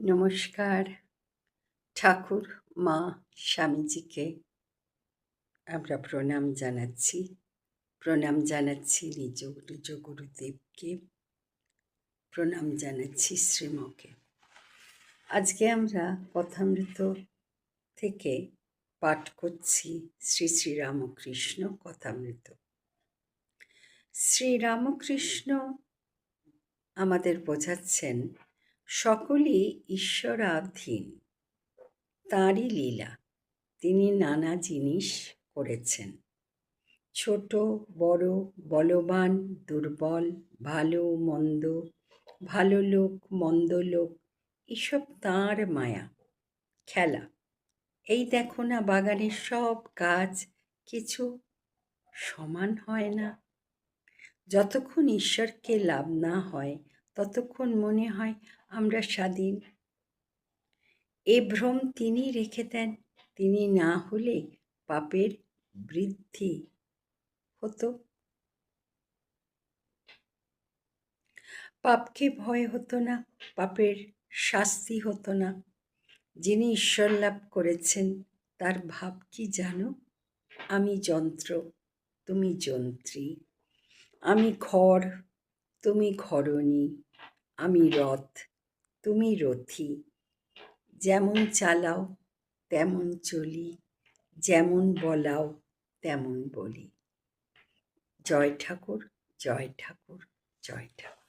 নমস্কার। ঠাকুর, মা, স্বামীজিকে আমরা প্রণাম জানাচ্ছি। প্রণাম জানাচ্ছি নিজ নিজ গুরুদেবকে, প্রণাম জানাচ্ছি শ্রীমকে। আজকে আমরা কথামৃত থেকে পাঠ করছি শ্রী শ্রী রামকৃষ্ণ কথামৃত। শ্রীরামকৃষ্ণ আমাদের বোঝাচ্ছেন সকলই ঈশ্বরাধীন, তাঁরই লীলা। তিনি নানা জিনিস করেছেন, ছোট বড়, বলবান দুর্বল, ভালো মন্দ, ভালো লোক মন্দ লোক, এসব তাঁর মায়া খেলা। এই দেখো না, বাগানের সব গাছ কিছু সমান হয় না। যতক্ষণ ঈশ্বরকে লাভ না হয় ততক্ষণ মনে হয় আমরা স্বাধীন। এ ভ্রম তিনি রেখে দেন। তিনি না হলে পাপের বৃদ্ধি হতো, পাপকে ভয় হতো না, পাপের শাস্তি হতো না। যিনি ঈশ্বর লাভ করেছেন তার ভাব কি জানো? আমি যন্ত্র, তুমি যন্ত্রী। আমি ঘর, তুমি ঘরণী। আমি রথ, তুমি রথী। যেমন চালাও তেমন চলি, যেমন বলাও তেমন বলি। জয় ঠাকুর, জয় ঠাকুর, জয় ঠাকুর।